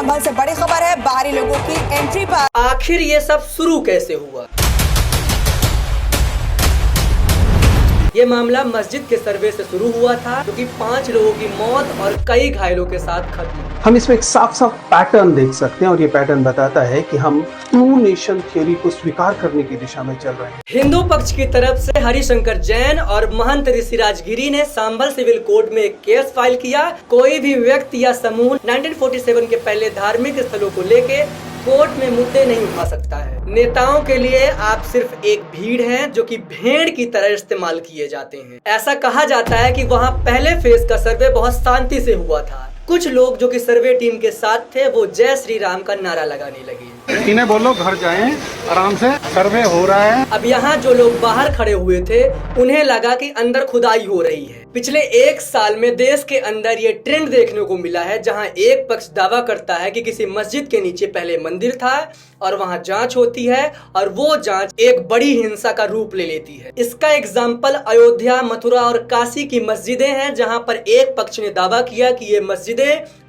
संभल से बड़ी खबर है, बाहरी लोगों की एंट्री पर आखिर ये सब शुरू कैसे हुआ? ये मामला मस्जिद के सर्वे से शुरू हुआ था, जो कि 5 लोगों की मौत और कई घायलों के साथ खत्म। हम इसमें एक साफ साफ पैटर्न देख सकते हैं और ये पैटर्न बताता है कि हम टू नेशन थ्योरी को स्वीकार करने की दिशा में चल रहे हैं। हिंदू पक्ष की तरफ से हरिशंकर जैन और महंत ऋषिराज गिरी ने सांभल सिविल कोर्ट में एक केस फाइल किया। कोई भी व्यक्ति या समूह 1947 के पहले धार्मिक स्थलों को लेके कोर्ट में मुद्दे नहीं उठा सकता है। नेताओं के लिए आप सिर्फ एक भीड़ हैं, जो कि भेड़ की तरह इस्तेमाल किए जाते हैं। ऐसा कहा जाता है कि वहां पहले फेज का सर्वे बहुत शांति से हुआ था। कुछ लोग जो कि सर्वे टीम के साथ थे, वो जय श्री राम का नारा लगाने लगे। इन्हें बोलो घर जाएं, आराम से सर्वे हो रहा है। अब यहाँ जो लोग बाहर खड़े हुए थे, उन्हें लगा कि अंदर खुदाई हो रही है। पिछले 1 साल में देश के अंदर ये ट्रेंड देखने को मिला है, जहाँ एक पक्ष दावा करता है कि किसी मस्जिद के नीचे पहले मंदिर था और वहाँ जांच होती है, और वो जांच एक बड़ी हिंसा का रूप ले लेती है। इसका एग्जाम्पल अयोध्या, मथुरा और काशी की मस्जिदें हैं, जहाँ पर एक पक्ष ने दावा किया कि ये मस्जिदें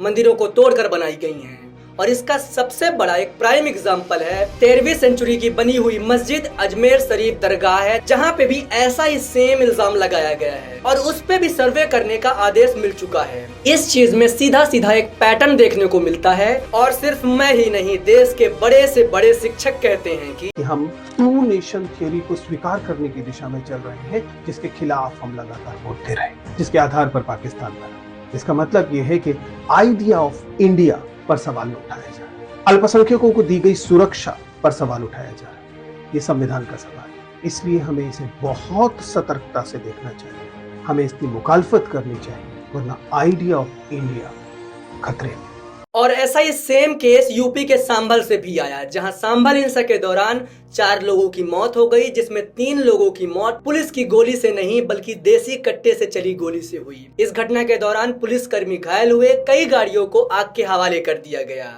मंदिरों को तोड़कर बनाई गई हैं। और इसका सबसे बड़ा एक प्राइम एग्जाम्पल है 13वीं सेंचुरी की बनी हुई मस्जिद अजमेर शरीफ दरगाह है, जहाँ पे भी ऐसा ही सेम इल्जाम लगाया गया है और उस पे भी सर्वे करने का आदेश मिल चुका है। इस चीज में सीधा सीधा एक पैटर्न देखने को मिलता है, और सिर्फ मैं ही नहीं, देश के बड़े से बड़े शिक्षक कहते हैं कि हम टू नेशन थ्योरी को स्वीकार करने की दिशा में चल रहे हैं, जिसके खिलाफ हम लगातार बोलते रहे, जिसके आधार पर पाकिस्तान बना। इसका मतलब ये है कि आइडिया ऑफ इंडिया पर सवाल उठाया जा रहा है, अल्पसंख्यकों को दी गई सुरक्षा पर सवाल उठाया जा रहा है। ये संविधान का सवाल है, इसलिए हमें इसे बहुत सतर्कता से देखना चाहिए। हमें इसकी मुखालफत करनी चाहिए, वरना आइडिया ऑफ इंडिया खतरे में। और ऐसा ही सेम केस यूपी के सांभल से भी आया, जहां सांभल हिंसा के दौरान 4 लोगों की मौत हो गई, जिसमें 3 लोगों की मौत पुलिस की गोली से नहीं बल्कि देसी कट्टे से चली गोली से हुई। इस घटना के दौरान पुलिसकर्मी घायल हुए, कई गाड़ियों को आग के हवाले कर दिया गया।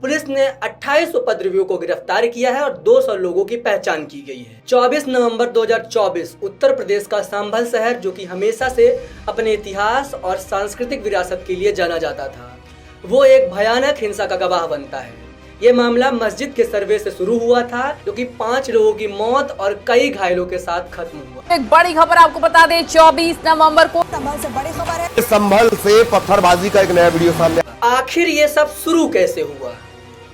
पुलिस ने 28 उपद्रवियों को गिरफ्तार किया है और 200 लोगों की पहचान की गई है। 24 नवंबर 2024 उत्तर प्रदेश का सांभल शहर, जो कि हमेशा से अपने इतिहास और सांस्कृतिक विरासत के लिए जाना जाता था, वो एक भयानक हिंसा का गवाह बनता है। ये मामला मस्जिद के सर्वे से शुरू हुआ था, जो कि 5 लोगों की मौत और कई घायलों के साथ खत्म हुआ। एक बड़ी खबर आपको बता दें, 24 नवंबर को संभल से बड़ी खबर है। संभल से पत्थरबाजी का एक नया वीडियो सामने। आखिर ये सब शुरू कैसे हुआ?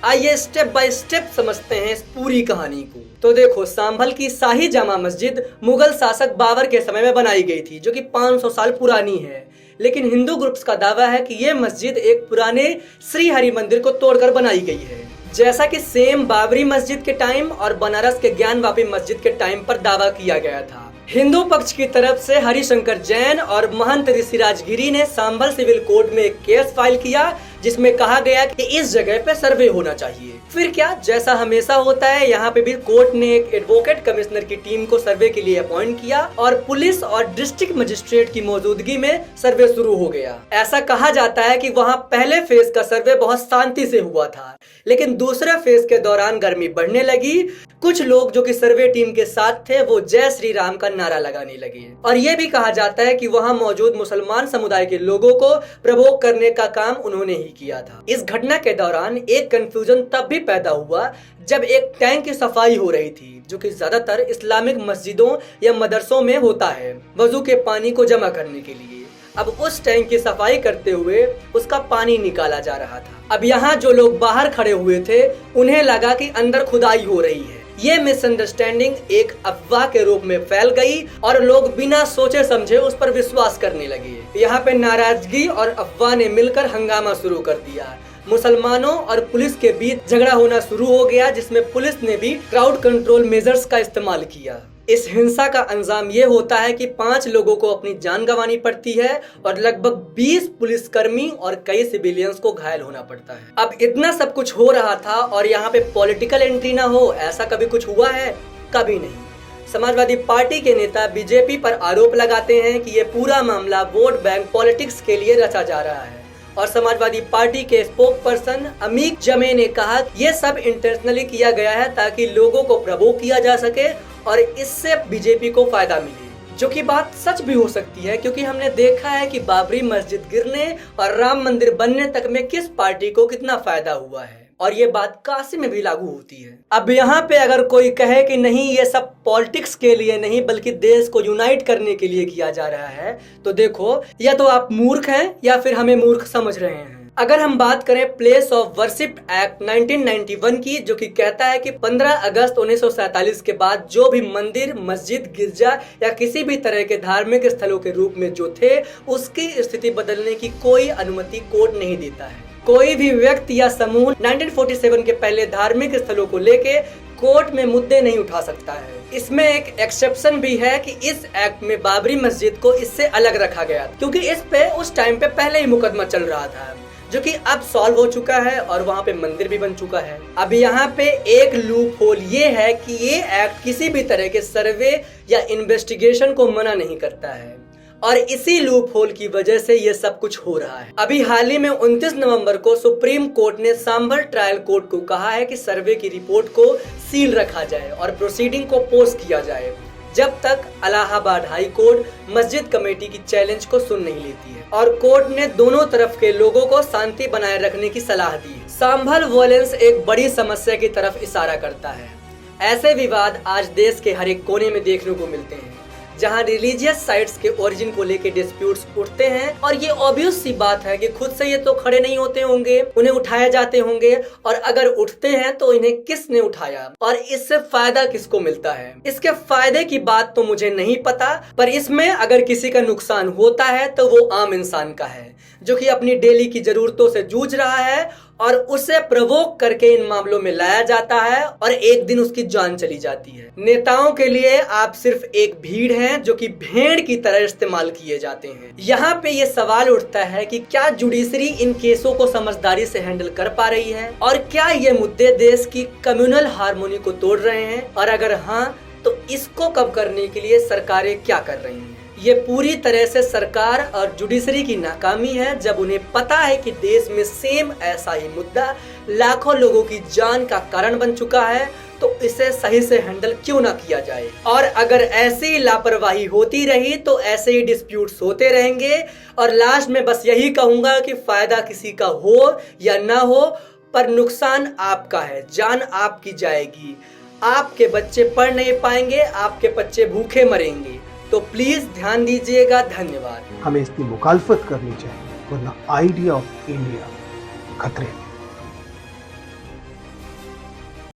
आइए स्टेप बाय स्टेप समझते हैं इस पूरी कहानी को। तो देखो, सांभल की शाही जामा मस्जिद मुगल शासक बाबर के समय में बनाई गई थी, जो कि 500 साल पुरानी है। लेकिन हिंदू ग्रुप्स का दावा है कि ये मस्जिद एक पुराने श्री हरि मंदिर को तोड़कर बनाई गई है, जैसा कि सेम बाबरी मस्जिद के टाइम और बनारस के ज्ञानवापी मस्जिद के टाइम पर दावा किया गया था। हिंदू पक्ष की तरफ से हरिशंकर जैन और महंत ऋषिराज गिरी ने सांभल सिविल कोर्ट में एक केस फाइल किया, जिसमें कहा गया कि इस जगह पे सर्वे होना चाहिए। फिर क्या, जैसा हमेशा होता है, यहाँ पे भी कोर्ट ने एक एडवोकेट कमिश्नर की टीम को सर्वे के लिए अपॉइंट किया और पुलिस और डिस्ट्रिक्ट मजिस्ट्रेट की मौजूदगी में सर्वे शुरू हो गया। ऐसा कहा जाता है कि वहाँ पहले फेज का सर्वे बहुत शांति से हुआ था, लेकिन दूसरे फेज के दौरान गर्मी बढ़ने लगी। कुछ लोग जो कि सर्वे टीम के साथ थे, वो जय श्री राम का नारा लगाने लगे, और ये भी कहा जाता है कि वहाँ मौजूद मुसलमान समुदाय के लोगों को प्रवोक करने का काम उन्होंने ही किया था। इस घटना के दौरान एक कंफ्यूजन तब भी पैदा हुआ जब एक टैंक की सफाई हो रही थी, जो कि ज्यादातर इस्लामिक मस्जिदों या मदरसों में होता है, वजू के पानी को जमा करने के लिए। अब उस टैंक की सफाई करते हुए उसका पानी निकाला जा रहा था। अब यहाँ जो लोग बाहर खड़े हुए थे, उन्हें लगा कि अंदर खुदाई हो रही है। ये मिसअंडरस्टैंडिंग एक अफवाह के रूप में फैल गई और लोग बिना सोचे समझे उस पर विश्वास करने लगे। यहाँ पे नाराजगी और अफवाह ने मिलकर हंगामा शुरू कर दिया। मुसलमानों और पुलिस के बीच झगड़ा होना शुरू हो गया, जिसमें पुलिस ने भी क्राउड कंट्रोल मेजर्स का इस्तेमाल किया। इस हिंसा का अंजाम ये होता है कि 5 लोगों को अपनी जान गंवानी पड़ती है और लगभग 20 पुलिसकर्मी और कई सिविलियंस को घायल होना पड़ता है। अब इतना सब कुछ हो रहा था और यहाँ पे पॉलिटिकल एंट्री ना हो, ऐसा कभी कुछ हुआ है? कभी नहीं। समाजवादी पार्टी के नेता बीजेपी पर आरोप लगाते हैं कि ये पूरा मामला वोट बैंक पॉलिटिक्स के लिए रचा जा रहा है, और समाजवादी पार्टी के स्पोक पर्सन अमीक जमे ने कहा ये सब इंटेंशनली किया गया है ताकि लोगों को प्रवोक किया जा सके और इससे बीजेपी को फायदा मिले। जो कि बात सच भी हो सकती है, क्योंकि हमने देखा है कि बाबरी मस्जिद गिरने और राम मंदिर बनने तक में किस पार्टी को कितना फायदा हुआ है, और ये बात काशी में भी लागू होती है। अब यहाँ पे अगर कोई कहे कि नहीं ये सब पॉलिटिक्स के लिए नहीं बल्कि देश को यूनाइट करने के लिए किया जा रहा है, तो देखो या तो आप मूर्ख हैं या फिर हमें मूर्ख समझ रहे हैं। अगर हम बात करें प्लेस ऑफ वर्शिप एक्ट 1991 की, जो कि कहता है कि 15 अगस्त 1947 के बाद जो भी मंदिर, मस्जिद, गिरजा या किसी भी तरह के धार्मिक स्थलों के रूप में जो थे उसकी स्थिति बदलने की कोई अनुमति कोर्ट नहीं देता है। कोई भी व्यक्ति या समूह 1947 के पहले धार्मिक स्थलों को लेके कोर्ट में मुद्दे नहीं उठा सकता है। इसमें एक एक्सेप्शन भी है कि इस एक्ट में बाबरी मस्जिद को इससे अलग रखा गया, क्योंकि इस पे उस टाइम पे पहले ही मुकदमा चल रहा था, जो कि अब सॉल्व हो चुका है और वहाँ पे मंदिर भी बन चुका है। अब यहाँ पे एक लूप होल ये है कि ये एक्ट किसी भी तरह के सर्वे या इन्वेस्टिगेशन को मना नहीं करता है, और इसी लूप होल की वजह से ये सब कुछ हो रहा है। अभी हाल ही में 29 नवंबर को सुप्रीम कोर्ट ने सांभर ट्रायल कोर्ट को कहा है कि सर्वे की रिपोर्ट को सील रखा जाए और प्रोसीडिंग को पोस्ट किया जाए जब तक इलाहाबाद हाई कोर्ट मस्जिद कमेटी की चैलेंज को सुन नहीं लेती है। और कोर्ट ने दोनों तरफ के लोगों को शांति बनाए रखने की सलाह दी। सांभर वायलेंस एक बड़ी समस्या की तरफ इशारा करता है। ऐसे विवाद आज देश के हर एक कोने में देखने को मिलते हैं, जहां रिलीजियस साइट्स के ओरिजिन को लेके डिस्प्यूट्स उठते हैं, और ये ऑब्वियस सी बात है कि खुद से ये तो खड़े नहीं होते होंगे, उन्हें उठाए जाते होंगे, और अगर उठते हैं तो इन्हें किसने उठाया और इससे फायदा किसको मिलता है। इसके फायदे की बात तो मुझे नहीं पता, पर इसमें अगर किसी का नुकसान होता है तो वो आम इंसान का है, जो कि अपनी डेली की जरूरतों से जूझ रहा है, और उसे प्रवोक करके इन मामलों में लाया जाता है और एक दिन उसकी जान चली जाती है। नेताओं के लिए आप सिर्फ एक भीड़ हैं जो कि भेड़ की तरह इस्तेमाल किए जाते हैं। यहाँ पे ये सवाल उठता है कि क्या जुडिशरी इन केसों को समझदारी से हैंडल कर पा रही है, और क्या ये मुद्दे देश की कम्युनल हार्मोनी को तोड़ रहे हैं, और अगर हाँ तो इसको कम करने के लिए सरकारें क्या कर रही हैं। ये पूरी तरह से सरकार और जुडिशरी की नाकामी है, जब उन्हें पता है कि देश में सेम ऐसा ही मुद्दा लाखों लोगों की जान का कारण बन चुका है, तो इसे सही से हैंडल क्यों ना किया जाए। और अगर ऐसी लापरवाही होती रही तो ऐसे ही डिस्प्यूट्स होते रहेंगे, और लास्ट में बस यही कहूंगा कि फायदा किसी का हो या ना हो, पर नुकसान आपका है, जान आपकी जाएगी, आपके बच्चे पढ़ नहीं पाएंगे, आपके बच्चे भूखे मरेंगे। तो प्लीज ध्यान दीजिएगा। धन्यवाद। हमें इसकी मुखालफत करनी चाहिए, वरना आइडिया ऑफ इंडिया खतरे में।